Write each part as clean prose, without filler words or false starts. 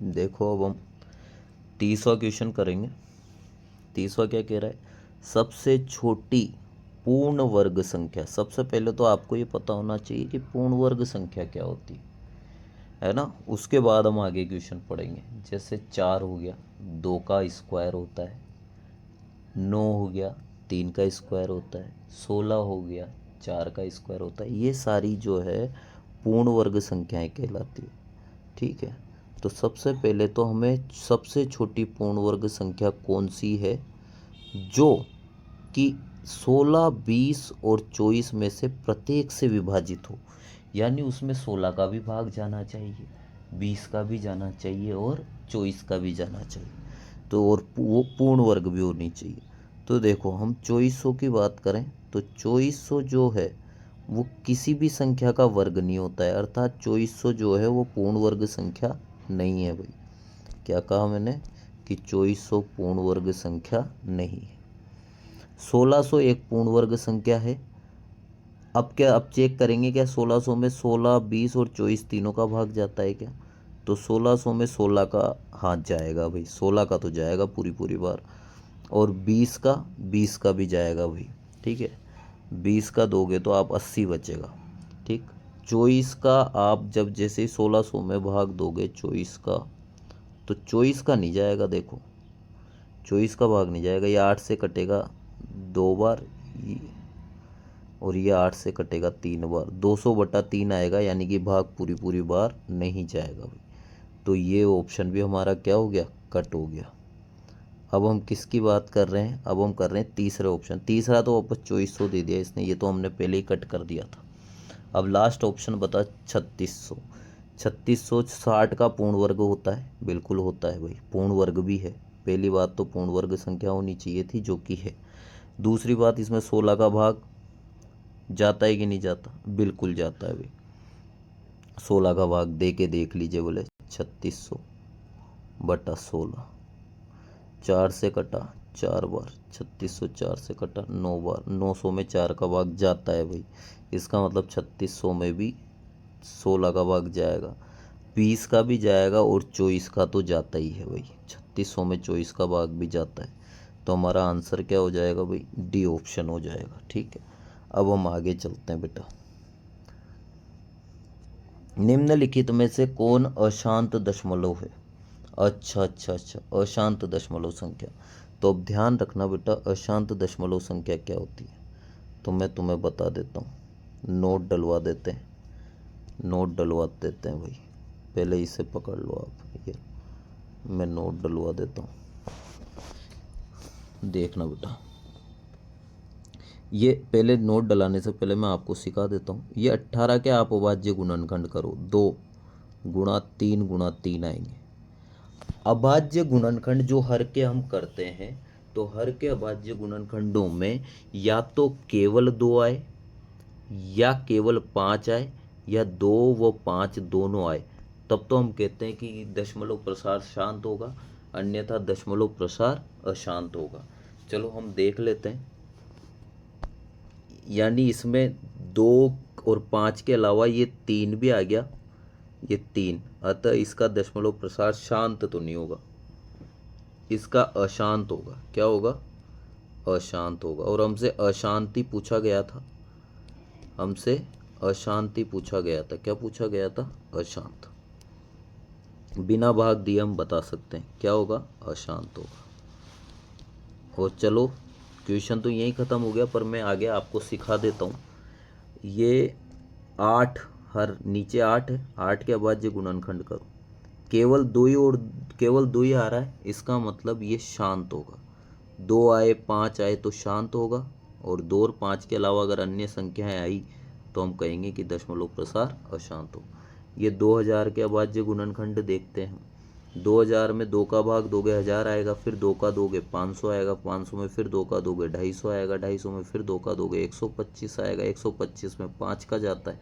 देखो अब हम 30वां क्वेश्चन करेंगे। 30वां क्या कह रहा है, सबसे छोटी पूर्ण वर्ग संख्या। सबसे पहले तो आपको ये पता होना चाहिए कि पूर्ण वर्ग संख्या क्या होती है ना। उसके बाद हम आगे क्वेश्चन पढ़ेंगे। जैसे 4 हो गया, 2 का स्क्वायर होता है। 9 हो गया, 3 का स्क्वायर होता है। 16 हो गया, 4 का स्क्वायर होता है। ये सारी जो है पूर्ण वर्ग संख्याएं कहलाती है। ठीक है, तो सबसे पहले तो हमें सबसे छोटी पूर्ण वर्ग संख्या कौन सी है, जो कि 16, 20 और 24 में से प्रत्येक से विभाजित हो। यानी उसमें 16 का भी भाग जाना चाहिए, 20 का भी जाना चाहिए और 24 का भी जाना चाहिए। तो और वो पूर्ण वर्ग भी होनी चाहिए। तो देखो हम 2400 की बात करें तो 2400 जो है वो किसी भी संख्या का वर्ग नहीं होता है, अर्थात 2400 जो है वो पूर्ण वर्ग संख्या नहीं है भाई। क्या कहा मैंने कि 2400 पूर्ण वर्ग संख्या नहीं है। 1600 एक पूर्ण वर्ग संख्या है। अब क्या, अब चेक करेंगे क्या 1600 में 16, 20 और 24 तीनों का भाग जाता है क्या। तो 1600 में 16 का हाथ जाएगा भाई, 16 का तो जाएगा पूरी पूरी बार। और 20 का भी जाएगा भाई। ठीक है, 20 का दोगे तो आप 80 बचेगा। ठीक, 24 का आप जब जैसे ही 1600 में भाग दोगे 24 का, तो 24 का नहीं जाएगा। देखो 24 का भाग नहीं जाएगा, ये 8 से कटेगा 2 बार, और ये 8 से कटेगा 3 बार, 200/3 आएगा, यानी कि भाग पूरी पूरी बार नहीं जाएगा भाई। तो ये ऑप्शन भी हमारा क्या हो गया, कट हो गया। अब हम किसकी बात कर रहे हैं, अब हम कर रहे हैं तीसरे ऑप्शन। तीसरा तो वापस 2400 दे दिया इसने, ये तो हमने पहले ही कट कर दिया था। अब लास्ट ऑप्शन बता 3600। 3600 60 का पूर्ण वर्ग होता है, बिल्कुल होता है भाई, पूर्ण वर्ग भी है। पहली बात तो पूर्ण वर्ग संख्या होनी चाहिए थी, जो कि है। दूसरी बात, इसमें 16 का भाग जाता है कि नहीं जाता, बिल्कुल जाता है भाई। 16 का भाग दे के देख लीजिए, बोले 3600/16, 4 से कटा 4 बार, 3600 4 से कटा 9 बार, 900 में 4 का भाग जाता है भाई। इसका मतलब 3600 में भी 16 का भाग जाएगा, 20 का भी जाएगा और 24 का तो जाता ही है भाई। 3600 में 24 का भाग भी जाता है। तो हमारा आंसर क्या हो जाएगा भाई, डी ऑप्शन हो जाएगा। ठीक है, अब हम आगे चलते हैं बेटा। निम्नलिखित में से कौन अशांत दशमलव है। अच्छा अच्छा अच्छा, अशांत दशमलव संख्या। तो अब ध्यान रखना बेटा, अशांत दशमलव संख्या क्या होती है, तो मैं तुम्हें बता देता हूँ। नोट डलवा देते हैं, नोट डलवा देते हैं भाई। पहले इसे पकड़ लो आप, ये मैं नोट डलवा देता हूँ। देखना बेटा, ये पहले नोट डलाने से पहले मैं आपको सिखा देता हूँ। ये 18 के आप अभाज्य गुणनखंड करो, 2 × 3 × 3 आएंगे। अभाज्य गुणनखंड जो हर के हम करते हैं, तो हर के अभाज्य गुणनखंडों में या तो केवल 2 आए, या केवल 5 आए, या 2 व 5 दोनों आए, तब तो हम कहते हैं कि दशमलव प्रसार शांत होगा, अन्यथा दशमलव प्रसार अशांत होगा। चलो हम देख लेते हैं। यानी इसमें 2 और 5 के अलावा ये 3 भी आ गया, ये 3, अतः इसका दशमलव प्रसार शांत तो नहीं होगा, इसका अशांत होगा। क्या होगा, अशांत होगा। और हमसे अशांति पूछा गया था, हमसे अशांति पूछा गया था। क्या पूछा गया था, अशांत। बिना भाग दिए हम बता सकते हैं क्या होगा, अशांत होगा। और चलो क्वेश्चन तो यहीं ख़त्म हो गया, पर मैं आगे आपको सिखा देता हूँ। ये 8, हर नीचे 8 है, 8 के अभाज्य गुणनखंड करो, केवल 2 ही, और केवल 2 ही आ रहा है, इसका मतलब ये शांत होगा। 2 आए 5 आए तो शांत होगा, और 2 और 5 के अलावा अगर अन्य संख्याएं आई तो हम कहेंगे कि दशमलव प्रसार अशांत हो। ये 2000 के अभाज्य गुणनखंड देखते हैं। 2000 में 2 का भाग दोगे 1000 आएगा, फिर 2 का दोगे 500 आएगा, 500 में फिर 2 का दोगे 250 आएगा, 250 में फिर 2 का दोगे 125 आएगा, 125 में 5 का जाता है,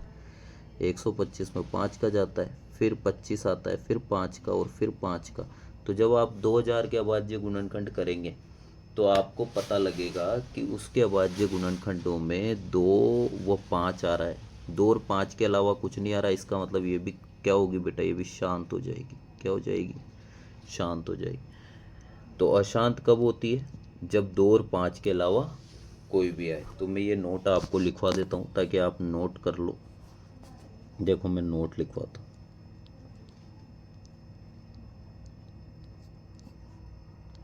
125 में 5 का जाता है, फिर 25 आता है, फिर 5 का, और फिर 5 का। तो जब आप 2000 के अभाज्य गुणनखंड करेंगे तो आपको पता लगेगा कि उसके अभाज्य गुणनखंडों में 2 व 5 आ रहा है, 2 और 5 के अलावा कुछ नहीं आ रहा है। इसका मतलब ये भी क्या होगी बेटा, ये भी शांत हो जाएगी। क्या हो जाएगी, शांत हो जाएगी। तो अशांत कब होती है, जब 2 और 5 के अलावा कोई भी आए। तो मैं ये नोट आपको लिखवा देता हूँ ताकि आप नोट कर लो। देखो मैं नोट लिखवाता हूँ।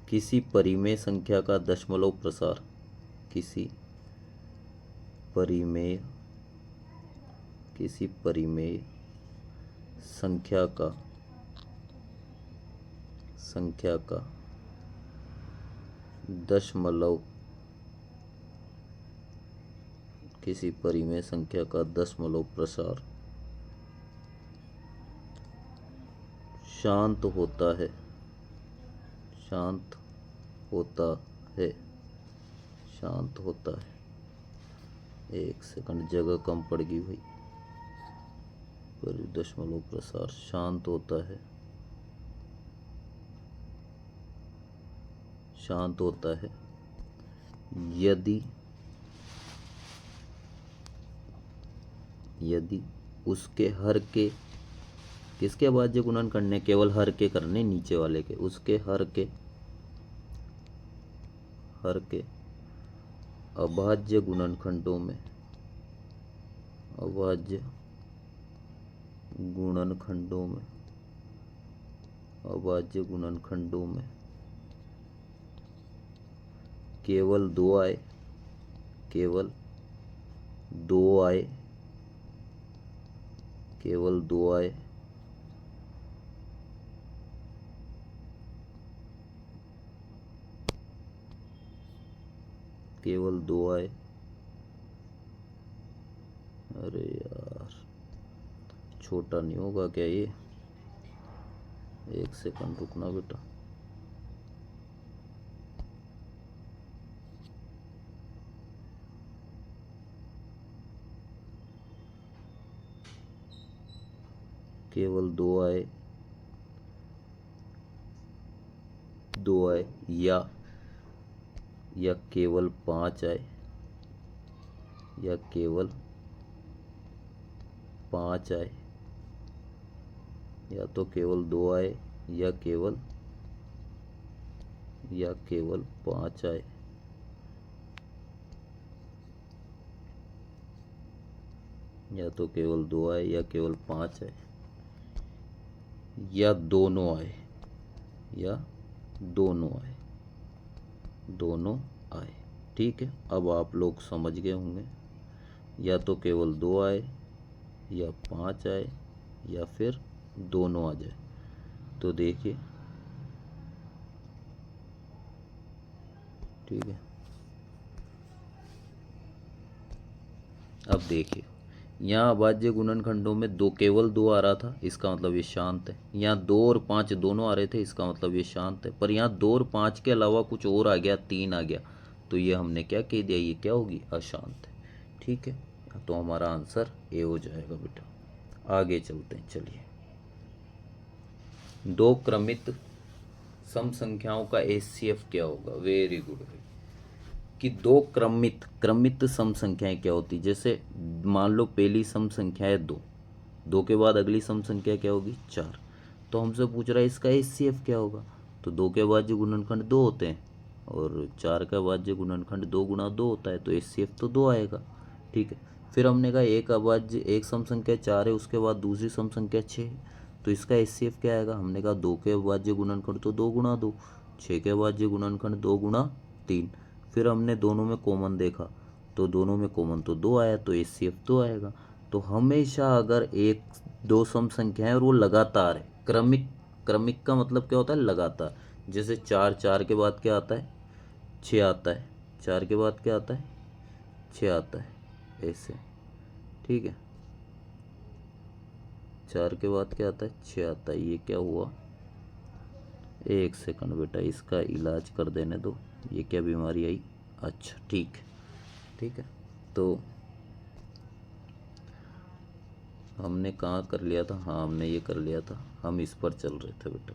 किसी परिमेय संख्या का दशमलव प्रसार, किसी परिमेय संख्या का दशमलव, किसी परिमेय संख्या का दशमलव प्रसार शांत होता है, शांत होता है। एक सेकंड, जगह कम पड़ गई भाई। दशमलव प्रसार शांत होता है यदि उसके हर के, किसके अभाज्य गुणन करने, केवल हर के करने, नीचे वाले के, उसके हर के अभाज्य गुणनखंडों में, अभाज्य गुणनखंडों में केवल 2 आए, केवल 2 आए, केवल 2 आए, केवल 2 आए। अरे यार छोटा नहीं होगा क्या ये, एक सेकंड रुकना बेटा। केवल 2 आए, या केवल 5 आए, या केवल 5 आए, या तो केवल 2 आए, या केवल 5 आए, या तो केवल 2 आए, या केवल 5 आए, या दोनों आए, दोनों आए। ठीक है, अब आप लोग समझ गए होंगे, या तो केवल 2 आए, या 5 आए, या फिर दोनों आ जाए। तो देखिए, ठीक है, अब देखिए यहाँ अभाज्य गुणनखंडों में केवल 2 आ रहा था, इसका मतलब ये शांत है। यहाँ 2 और 5 दोनों आ रहे थे, इसका मतलब ये शांत है। पर यहाँ 2 और 5 के अलावा कुछ और आ गया, 3 आ गया, तो ये हमने क्या कह दिया, ये क्या होगी, अशांत है। ठीक है, तो हमारा आंसर ए हो जाएगा बेटा। आगे चलते हैं, चलिए। 2 क्रमित सम संख्याओं का HCF क्या होगा। वेरी गुड भाई। कि 2 क्रमित सम संख्याएं क्या होती, जैसे मान लो पहली सम संख्या है 2 के बाद अगली सम संख्या क्या होगी, 4। तो हमसे पूछ रहा है इसका HCF क्या होगा। तो 2 के अभाज्य गुणनखंड 2 होते हैं, और 4 का अभाज्य गुणनखंड 2 गुणा 2 होता है, तो HCF तो 2 आएगा। ठीक है, फिर हमने कहा एक सम संख्या 4 है, उसके बाद दूसरी सम संख्या 6 है, तो इसका HCF क्या आएगा। हमने कहा 2 के अभाज्य गुणनखंड तो 2 गुणा 2, 6 के अभाज्य गुणनखंड 2 गुणा 3। फिर हमने दोनों में कॉमन देखा, तो दोनों में कॉमन तो 2 आया, तो HCF 2 आएगा। तो हमेशा अगर 1-2 सम संख्या है और वो लगातार है, क्रमिक का मतलब क्या होता है, लगातार। जैसे 4 के बाद क्या आता है, 6 आता है, 4 के बाद क्या आता है, 6 आता है, ऐसे। ठीक है, 4 के बाद क्या आता है, 6 आता है। ये क्या हुआ, एक सेकंड बेटा, इसका इलाज कर देने दो। ये क्या बीमारी आई, अच्छा ठीक है। तो हमने कहाँ कर लिया था, हाँ हमने ये कर लिया था, हम इस पर चल रहे थे बेटा।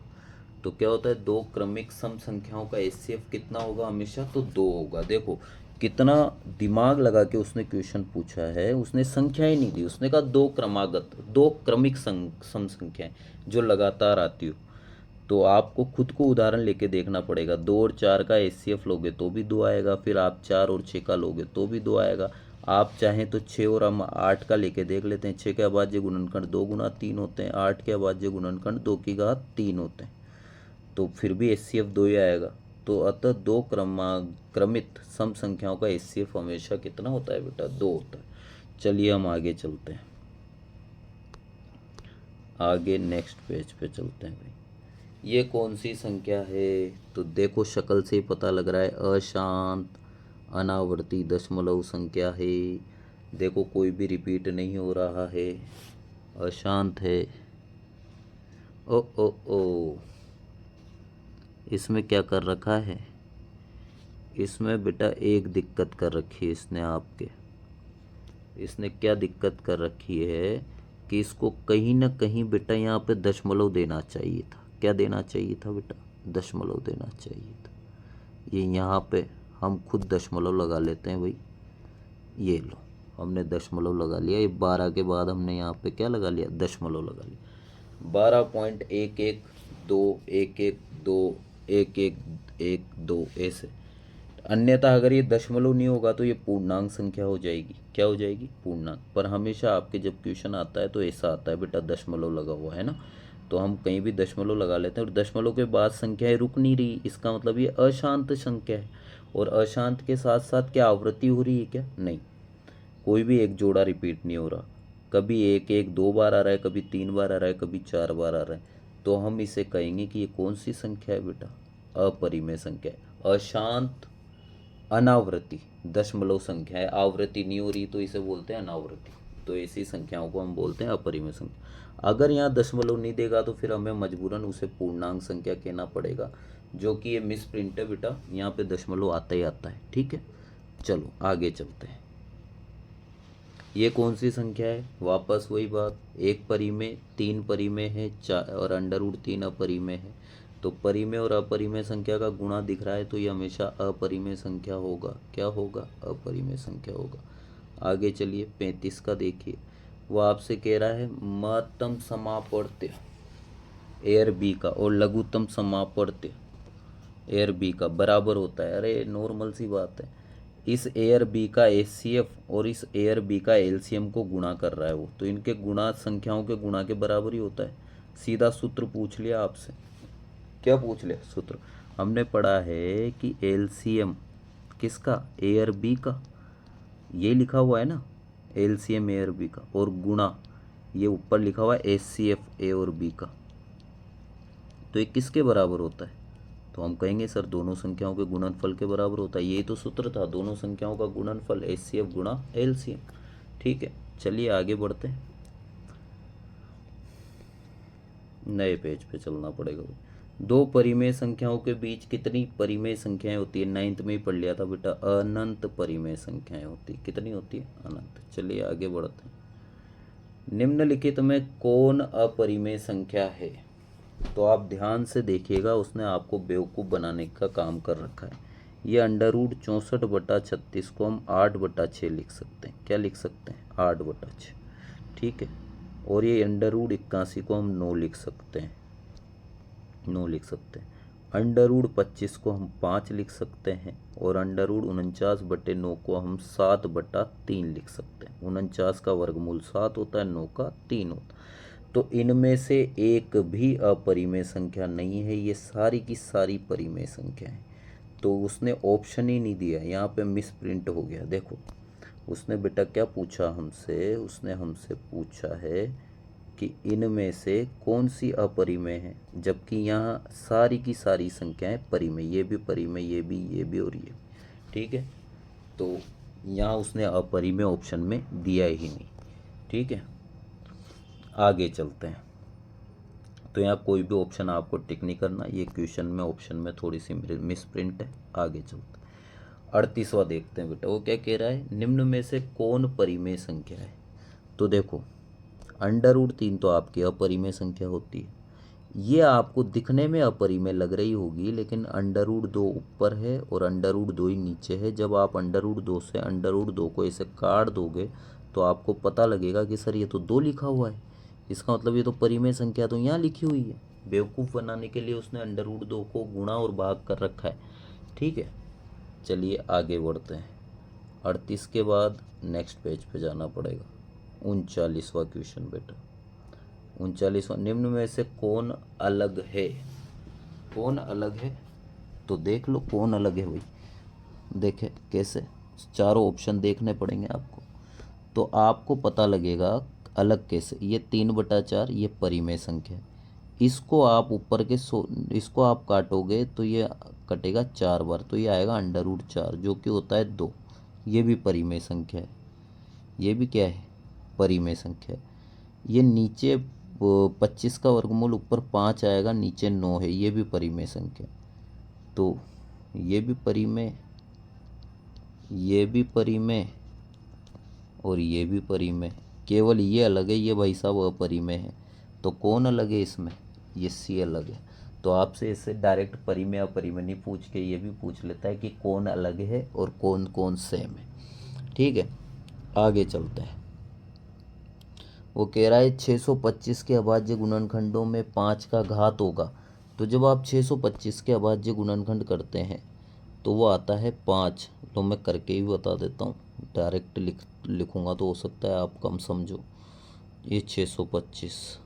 तो क्या होता है, 2 क्रमिक सम संख्याओं का HCF कितना होगा हमेशा, तो 2 होगा। देखो कितना दिमाग लगा के उसने क्वेश्चन पूछा है, उसने संख्या ही नहीं दी, उसने कहा 2 क्रमिक सम संख्याएं जो लगातार आती हो। तो आपको खुद को उदाहरण लेके देखना पड़ेगा। 2 और 4 का HCF लोगे तो भी 2 आएगा, फिर आप 4 और 6 का लोगे तो भी 2 आएगा। आप चाहें तो 6 और हम 8 का लेके देख लेते हैं। 6 के अभाज्य गुणनखंड 2 गुना 3 होते हैं, 8 के अभाज्य गुणनखंड 2 की घात 3 होते हैं, तो फिर भी HCF 2 ही आएगा। तो अतः दो क्रमित सम संख्याओं का HCF हमेशा कितना होता है बेटा? 2 होता है। चलिए हम आगे चलते हैं, आगे नेक्स्ट पेज पे चलते हैं भाई। ये कौन सी संख्या है? तो देखो शक्ल से ही पता लग रहा है, अशांत अनावर्ती दशमलव संख्या है। देखो कोई भी रिपीट नहीं हो रहा है, अशांत है। ओ ओ ओ, इसमें क्या कर रखा है? इसमें बेटा एक दिक्कत कर रखी है इसने आपके। इसने क्या दिक्कत कर रखी है कि इसको कहीं ना कहीं बेटा यहाँ पे दशमलव देना चाहिए था। क्या देना चाहिए था बेटा? दशमलव देना चाहिए था। ये यहाँ पे हम खुद दशमलव लगा लेते हैं भाई। ये लो, हमने दशमलव लगा लिया। ये 12 के बाद हमने यहाँ पे क्या लगा लिया? दशमलव लगा लिया। 12.1121121112 ऐसे। अन्यथा अगर ये दशमलव नहीं होगा तो ये पूर्णांक संख्या हो जाएगी। क्या हो जाएगी? पूर्णांक। पर हमेशा आपके जब क्वेश्चन आता है तो ऐसा आता है बेटा, दशमलव लगा हुआ है ना, तो हम कहीं भी दशमलव लगा लेते हैं और दशमलव के बाद संख्याएं रुक नहीं रही, इसका मतलब ये अशांत संख्या है। और अशांत के साथ साथ क्या आवृत्ति हो रही है? क्या नहीं, कोई भी एक जोड़ा रिपीट नहीं हो रहा। कभी एक एक 2 बार आ रहा है, कभी 3 बार आ रहा है, कभी 4 बार आ रहा है। तो हम इसे कहेंगे कि ये कौन सी संख्या है बेटा? अपरिमेय संख्या है। अशांत अनावृत्ति दशमलव संख्या है, आवृत्ति नहीं हो रही तो इसे बोलते हैं अनावृत्ति। तो ऐसी संख्याओं को हम बोलते हैं अपरिमेय संख्या। अगर यहाँ दशमलव नहीं देगा तो फिर हमें मजबूरन उसे पूर्णांक संख्या कहना पड़ेगा, जो कि ये मिस प्रिंट है बेटा, यहाँ पे दशमलव आता ही आता है। ठीक है, चलो आगे चलते हैं। ये कौन सी संख्या है? वापस वही बात, एक परिमेय, 3 परिमेय है, 4 और √3 अपरिमेय है। तो परिमेय और अपरिमेय संख्या का गुणा दिख रहा है तो ये हमेशा अपरिमेय संख्या होगा। क्या होगा? अपरिमेय संख्या होगा। आगे चलिए 35 का देखिए, वो आपसे कह रहा है महत्तम समापवर्त्य एयर बी का और लघुत्तम समापवर्त्य एयर बी का बराबर होता है। अरे नॉर्मल सी बात है, इस एयर बी का HCF और इस एयर बी का LCM को गुणा कर रहा है वो, तो इनके गुणा संख्याओं के गुणा के बराबर ही होता है। सीधा सूत्र पूछ लिया आपसे। क्या पूछ लिया? सूत्र। हमने पढ़ा है कि LCM किसका? एयर बी का, ये लिखा हुआ है ना, LCM एयर बी का, और गुणा ये ऊपर लिखा हुआ है HCF ए और बी का। तो ये किसके बराबर होता है? तो हम कहेंगे सर दोनों संख्याओं के गुणनफल के बराबर होता है। यही तो सूत्र था, दोनों संख्याओं का गुणनफल HCF गुणा LCM। ठीक है, चलिए आगे बढ़ते हैं, नए पेज पे चलना पड़ेगा। दो परिमेय संख्याओं के बीच कितनी परिमेय संख्याएं होती है? 9th में ही पढ़ लिया था बेटा, अनंत परिमेय संख्याएं होती है। कितनी होती है? अनंत। चलिए आगे बढ़ते हैं। निम्नलिखित में कौन अपरिमेय संख्या है? तो आप ध्यान से देखिएगा, उसने आपको बेवकूफ़ बनाने का काम कर रखा है। ये √64/36 को हम 8/6 लिख सकते हैं। क्या लिख सकते हैं? 8/6। ठीक है, और ये √81 को हम 9 लिख सकते हैं। 9 लिख सकते हैं। √25 को हम 5 लिख सकते हैं और √49/9 को हम 7/3 लिख सकते हैं। 49 का वर्गमूल 7 होता है, 9 का 3 होता है। तो इनमें से एक भी अपरिमेय संख्या नहीं है, ये सारी की सारी परिमेय संख्या है। तो उसने ऑप्शन ही नहीं दिया, यहाँ पे मिस प्रिंट हो गया। देखो उसने बेटा क्या पूछा हमसे? उसने हमसे पूछा है कि इनमें से कौन सी अपरिमेय है, जबकि यहाँ सारी की सारी संख्याएं परिमेय, ये भी परिमेय, ये भी और ये। ठीक है, तो यहाँ उसने अपरिमेय ऑप्शन में दिया ही नहीं। ठीक है, आगे चलते हैं। तो यहाँ कोई भी ऑप्शन आपको टिक नहीं करना, ये क्वेश्चन में ऑप्शन में थोड़ी सी मिस प्रिंट है। आगे चलते हैं, 38वां देखते हैं बेटा। वो क्या कह रहा है? निम्न में से कौन परिमेय संख्या है? तो देखो √3 तो आपकी अपरिमेय संख्या होती है। ये आपको दिखने में अपरिमेय लग रही होगी, लेकिन √2 ऊपर है और √2 ही नीचे है। जब आप √2 से √2 को ऐसे काट दोगे तो आपको पता लगेगा कि सर ये तो 2 लिखा हुआ है, इसका मतलब ये तो परिमेय संख्या तो यहाँ लिखी हुई है। बेवकूफ़ बनाने के लिए उसने √2 को गुणा और भाग कर रखा है। ठीक है, चलिए आगे बढ़ते हैं। 38 के बाद नेक्स्ट पेज पे जाना पड़ेगा। 39वां क्वेश्चन बेटा। 39वां, निम्न में से कौन अलग है? कौन अलग है? तो देख लो कौन अलग है भाई। देखे कैसे, चारों ऑप्शन देखने पड़ेंगे आपको, तो आपको पता लगेगा अलग कैसे। ये 3/4 ये परिमेय संख्या है। इसको आप ऊपर के इसको आप काटोगे तो ये कटेगा 4 बार, तो ये आएगा √4 जो कि होता है 2। ये भी परिमेय संख्या है। ये भी क्या है? परिमेय संख्या है। ये नीचे 25 का वर्गमूल, ऊपर 5 आएगा, नीचे 9 है, ये भी परिमेय संख्या। तो ये भी परिमेय, ये भी परिमेय और ये भी परिमेय। केवल ये अलग है, ये भाई साहब अपरिमेय है। तो कौन अलग है इसमें? ये सी अलग है। तो आपसे इससे डायरेक्ट परिमेय अपरिमेय नहीं पूछ के ये भी पूछ लेता है कि कौन अलग है और कौन कौन सेम है। ठीक है, आगे चलते हैं। वो कह रहा है 625 के अभाज्य गुणनखंडों में 5 का घात होगा। तो जब आप 625 के अभाज्य गुणनखंड करते हैं तो वो आता है 5। तो मैं करके ही बता देता हूँ, डायरेक्ट लिखूँगा तो हो सकता है आप कम समझो। ये 625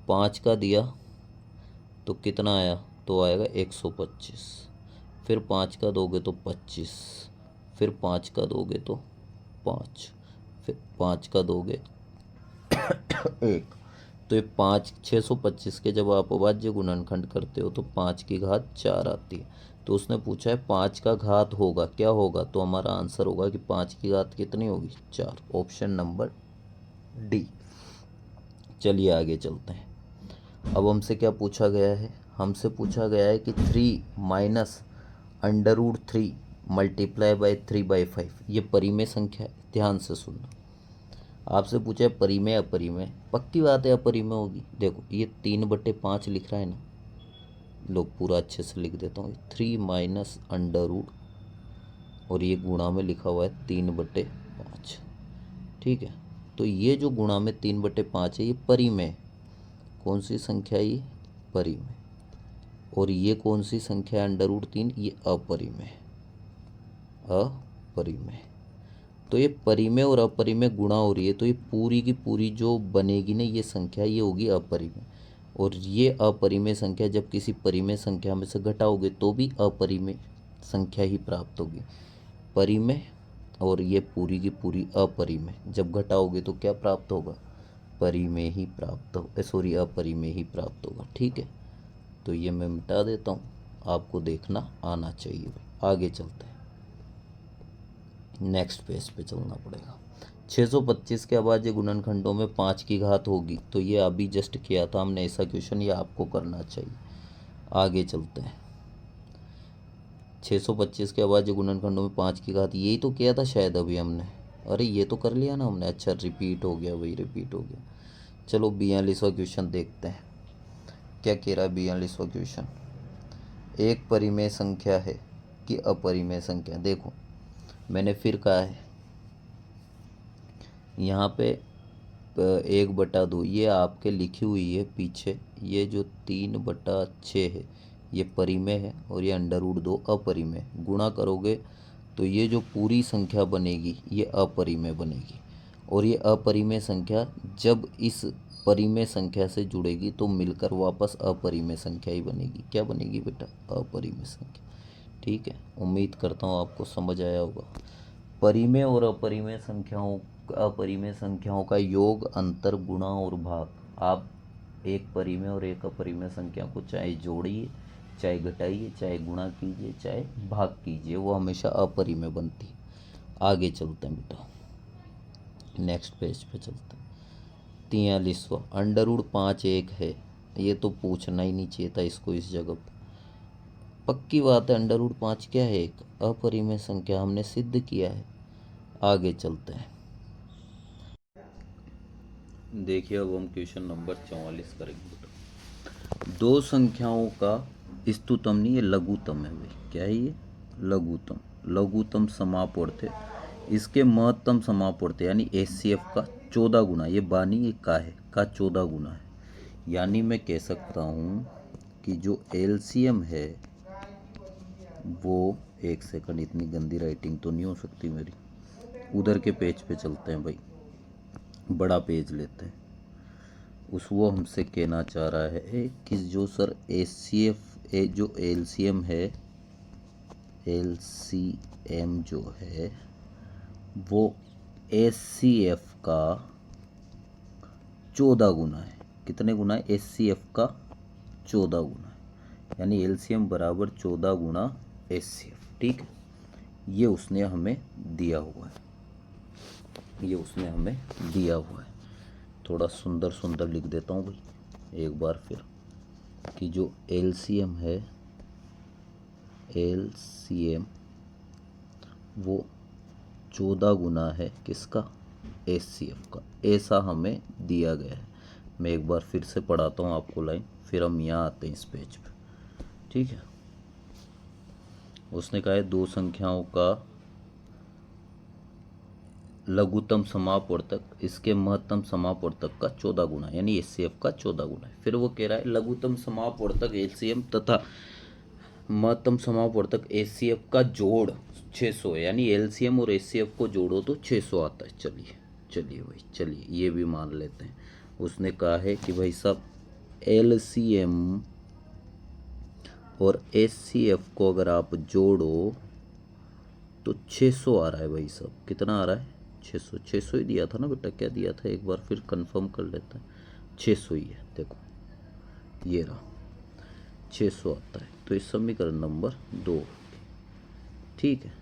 5 का दिया तो कितना आया? तो आएगा 125। फिर 5 का दोगे तो 25, फिर 5 का दोगे तो 5, फिर 5 का दोगे 1। तो ये 625 के जब आप अभाज्य गुणनखंड करते हो तो 5 की घात 4 आती है। तो उसने पूछा है 5 का घात होगा, क्या होगा? तो हमारा आंसर होगा कि 5 की घात कितनी होगी? 4। Option number D. चलिए आगे चलते हैं। अब हमसे क्या पूछा गया है? हमसे पूछा गया है कि 3 माइनस √3 मल्टीप्लाई बाई 3/5 ये परिमेय संख्या है। ध्यान से सुनना, आपसे पूछा है परिमेय अपरिमेय। पक्की बात है अपरिमेय होगी। देखो ये 3/5 लिख रहा है ना, लो पूरा अच्छे से लिख देता हूँ। 3 माइनस √ और ये गुणा में लिखा हुआ है 3/5। ठीक है, तो ये जो गुणा में 3/5 है ये परिमेय। कौन सी संख्या है ये? परिमेय। और ये कौन सी संख्या है? √3, ये अपरिमेय। अपरिमेय। तो ये परिमेय और अपरिमेय गुणा हो रही है, तो ये पूरी की पूरी जो बनेगी ना ये संख्या, ये होगी अपरिमेय। और ये अपरिमेय संख्या जब किसी परिमेय संख्या में से घटाओगे तो भी अपरिमेय संख्या ही प्राप्त होगी। परिमेय और ये पूरी की पूरी अपरिमेय जब घटाओगे तो क्या प्राप्त होगा? परिमेय ही प्राप्त हो, सॉरी अपरिमेय ही प्राप्त होगा। ठीक है, तो ये मैं मिटा देता हूँ, आपको देखना आना चाहिए। आगे चलते हैं, नेक्स्ट पेज पे चलना पड़ेगा। 625 के अभाज्य गुणनखंडों में 5 की घात होगी। तो ये अभी जस्ट किया था हमने ऐसा क्वेश्चन, ये आपको करना चाहिए। आगे चलते हैं। 625 के अभाज्य गुणनखंडों में 5 की घात, यही तो किया था शायद अभी हमने। अरे ये तो कर लिया ना हमने। अच्छा रिपीट हो गया, वही रिपीट हो गया। चलो 42वां क्वेश्चन देखते हैं क्या कह रहा है। 42वां क्वेश्चन, एक परिमेय संख्या है कि अपरिमेय संख्या। देखो मैंने फिर कहा है यहाँ पे 1/2 ये आपके लिखी हुई है पीछे। ये जो 3/6 है ये परिमेय है और ये √2 अपरिमेय। गुणा करोगे तो ये जो पूरी संख्या बनेगी ये अपरिमेय बनेगी। और ये अपरिमेय संख्या जब इस परिमेय संख्या से जुड़ेगी तो मिलकर वापस अपरिमेय संख्या ही बनेगी। क्या बनेगी बेटा? अपरिमेय संख्या। ठीक है, उम्मीद करता हूँ आपको समझ आया होगा। परिमेय और अपरिमेय संख्याओं का योग, अंतर, गुणा और भाग। आप एक परिमेय और एक अपरिमेय संख्या को चाहे जोड़िए, चाहे घटाइए, चाहे गुणा कीजिए, चाहे भाग कीजिए, वो हमेशा अपरिमेय बनती है। आगे चलते हैं बेटा, नेक्स्ट पेज पे चलते हैं। 43वां, √5 1 है। ये तो पूछना ही नहीं चाहिए था इसको इस जगह पर। पक्की बात है √5 क्या है? एक अपरिमेय संख्या, हमने सिद्ध किया है। आगे चलते हैं, देखिए अब हम क्वेश्चन नंबर 44 करेंगे। दो संख्याओं का स्तुतम नहीं, ये लघुतम है भाई। क्या है ये? लघुतम। लघुतम समापवर्त है। इसके महत्तम समापवर्त यानी HCF का 14 गुना, ये बानी ये का है का 14 गुना है। यानी मैं कह सकता हूँ कि जो एलसीएम है वो, एक सेकंड, इतनी गंदी राइटिंग तो नहीं हो सकती मेरी, उधर के पेज पे चलते हैं भाई, बड़ा पेज लेते हैं। उस वो हमसे कहना चाह रहा है कि जो सर एचसीएफ जो एलसीएम है, एलसीएम जो है वो एचसीएफ का 14 गुना है। कितने गुना है? एचसीएफ का 14 गुना है, यानी एलसीएम बराबर 14 गुना एचसीएफ। ठीक है, ये उसने हमें दिया हुआ है, ये उसने हमें दिया हुआ है। थोड़ा सुंदर सुंदर लिख देता हूँ भाई एक बार फिर, कि जो एलसीएम है, एलसीएम वो 14 गुना है किसका? एचसीएफ का। ऐसा हमें दिया गया है। मैं एक बार फिर से पढ़ाता हूँ आपको लाइन, फिर हम यहाँ आते हैं इस पेज पे। ठीक है, उसने कहा है दो संख्याओं का लघुत्तम समापवर्तक इसके महत्तम समापवर्तक का 14 गुना, यानी एचसीएफ का 14 गुना है। फिर वो कह रहा है लघुत्तम समापवर्तक एलसीएम तथा महत्तम समापवर्तक एचसीएफ का जोड़ 600 है, यानी एलसीएम और एचसीएफ को जोड़ो तो 600 आता है। चलिए चलिए भाई, चलिए ये भी मान लेते हैं। उसने कहा है कि भाई साहब एलसीएम और एचसीएफ को अगर आप जोड़ो तो 600 आ रहा है भाई साहब। कितना आ रहा है? 600। 600 ही दिया था ना बेटा, क्या दिया था एक बार फिर कंफर्म कर लेते हैं। 600 ही है, देखो ये रहा 600 आता है। तो इस समीकरण नंबर 2। ठीक है,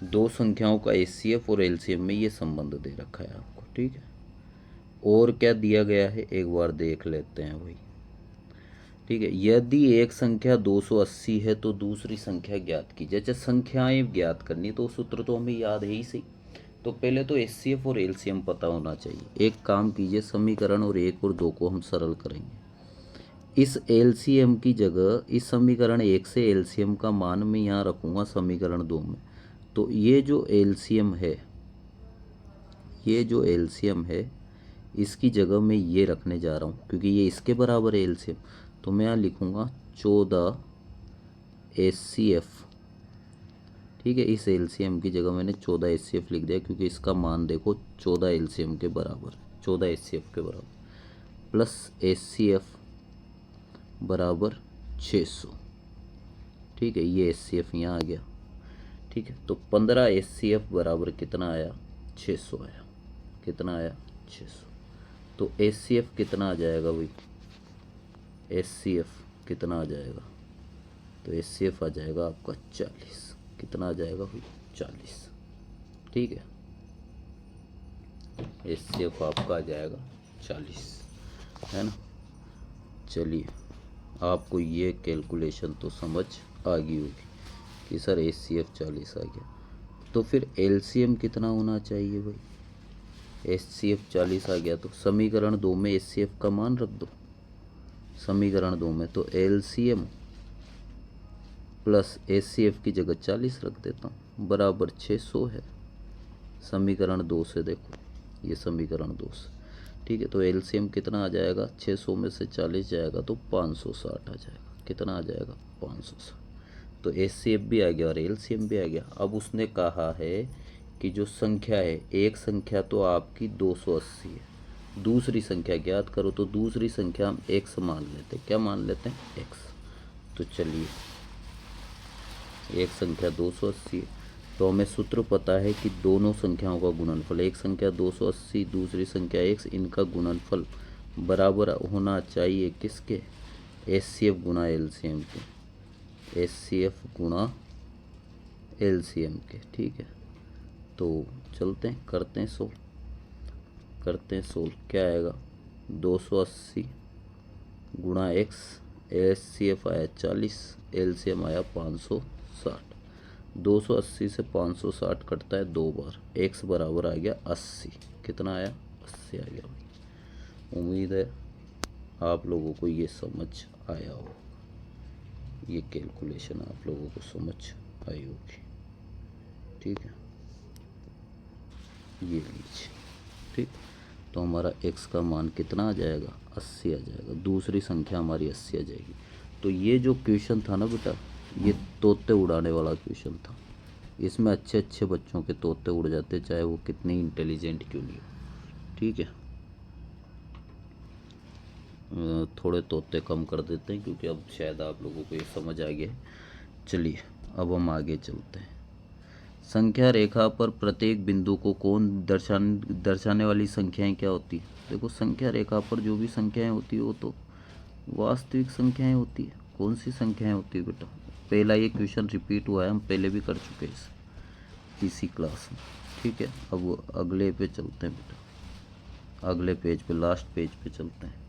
दो संख्याओं का एचसीएफ और एलसीएम में ये संबंध दे रखा है आपको। ठीक है, और क्या दिया गया है एक बार देख लेते हैं भाई। ठीक है, यदि एक संख्या 280 है तो दूसरी संख्या ज्ञात कीजिए। अच्छा, संख्याएं ज्ञात करनी तो सूत्र तो हमें याद है ही सही। तो पहले तो एचसीएफ और एलसीएम पता होना चाहिए। एक काम कीजिए, समीकरण और 1 और 2 को हम सरल करेंगे। इस एलसीएम की जगह इस समीकरण 1 से एलसीएम का मान मैं यहाँ रखूँगा समीकरण 2 में। तो ये जो एलसीएम है, ये जो एलसीएम है इसकी जगह मैं ये रखने जा रहा हूँ, क्योंकि ये इसके बराबर है एलसीएम। तो मैं यहाँ लिखूँगा 14 एचसीएफ। ठीक है, इस एलसीएम की जगह मैंने 14 एचसीएफ लिख दिया, क्योंकि इसका मान देखो 14 एलसीएम के बराबर, 14 एचसीएफ के बराबर, प्लस एचसीएफ बराबर 600। ठीक है, ये एचसीएफ यहाँ आ गया। ठीक है, तो 15 एचसीएफ बराबर कितना आया? 600 आया। कितना आया? 600। तो एचसीएफ कितना आ जाएगा भाई? एचसीएफ कितना आ जाएगा? तो एचसीएफ आ जाएगा आपका 40। कितना आ जाएगा भाई? 40। ठीक है, एचसीएफ आपका आ जाएगा 40, है ना। चलिए, आपको ये कैलकुलेशन तो समझ आ गई होगी कि सर एचसीएफ 40 आ गया। तो फिर एलसीएम कितना होना चाहिए भाई? एचसीएफ 40 आ गया तो समीकरण 2 में एचसीएफ का मान रख दो। समीकरण 2 में तो एलसीएम प्लस एचसीएफ की जगह 40 रख देता हूँ, बराबर 600 है। समीकरण 2 से देखो, ये समीकरण 2 से। ठीक है, तो एलसीएम कितना आ जाएगा? 600 में से 40 जाएगा तो 560 आ जाएगा। कितना आ जाएगा? 560। तो एचसीएफ भी आ गया और एलसीएम भी आ गया। अब उसने कहा है कि जो संख्या है, एक संख्या तो आपकी 280 है, दूसरी संख्या ज्ञात करो। तो दूसरी संख्या हम एक्स मान लेते हैं। क्या मान लेते हैं? एक्स। तो चलिए, एक संख्या 280 है, तो हमें सूत्र पता है कि दोनों संख्याओं का गुणनफल, एक संख्या 280 दूसरी संख्या x, इनका गुणनफल बराबर होना चाहिए किसके? एचसीएफ गुणा एलसीएम के। एचसीएफ गुणा एलसीएम के। ठीक है, तो चलते हैं, करते हैं सोल्व, करते हैं सोल्व। क्या आएगा? 280 गुणा x, एचसीएफ आया 40, एलसीएम आया 560। 280 से 560 कटता है 2 बार, x बराबर आ गया 80। कितना आया? 80 आ गया भाई। उम्मीद है आप लोगों को ये समझ आया हो, ये कैलकुलेशन आप लोगों को समझ आई होगी। ठीक है, ये लीजिए। ठीक, तो हमारा x का मान कितना आ जाएगा, 80 आ जाएगा। दूसरी संख्या हमारी 80 आ जाएगी। तो ये जो क्वेश्चन था ना बेटा, ये तोते उड़ाने वाला क्वेश्चन था। इसमें अच्छे अच्छे बच्चों के तोते उड़ जाते, चाहे वो कितने इंटेलिजेंट क्यों नहीं हो। ठीक है, थोड़े तोते कम कर देते हैं क्योंकि अब शायद आप लोगों को ये समझ आ गया है। चलिए अब हम आगे चलते हैं। संख्या रेखा पर प्रत्येक बिंदु को कौन दर्शाने वाली संख्याएं क्या होती है। देखो संख्या रेखा पर जो भी संख्याएं होती है वो तो वास्तविक संख्याएं होती है। कौन सी संख्याएं होती है बेटा, पहला ये क्वेश्चन रिपीट हुआ है, हम पहले भी कर चुके हैं इसी क्लास में। ठीक है, अब अगले पे चलते हैं बेटा, अगले पेज पे, लास्ट पेज पे चलते हैं।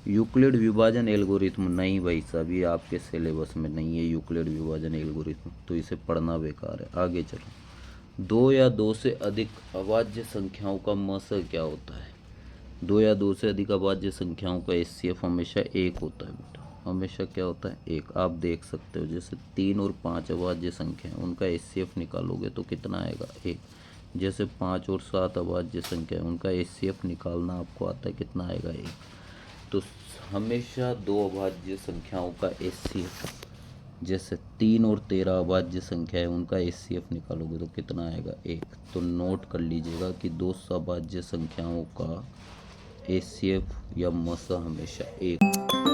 यूक्लिड विभाजन एल्गोरिथम, नहीं भाई साहब ये आपके सिलेबस में नहीं है यूक्लिड विभाजन एल्गोरिथम, तो इसे पढ़ना बेकार है। आगे चलो। दो या दो से अधिक अभाज्य संख्याओं का मस क्या होता है। दो या दो से अधिक अभाज्य संख्याओं का एचसीएफ हमेशा एक होता है बेटा, हमेशा क्या होता है, एक। आप देख सकते हो जैसे 3 और 5 अभाज्य संख्या है, उनका एचसीएफ निकालोगे तो कितना आएगा, 1। जैसे 5 और 7 अभाज्य संख्या है, उनका एचसीएफ निकालना आपको आता है, कितना आएगा, 1। तो हमेशा दो अभाज्य संख्याओं का एचसीएफ, जैसे 3 और 13 अभाज्य संख्या है, उनका एचसीएफ निकालोगे तो कितना आएगा, 1। तो नोट कर लीजिएगा कि दो अभाज्य संख्याओं का एचसीएफ या मसा हमेशा 1।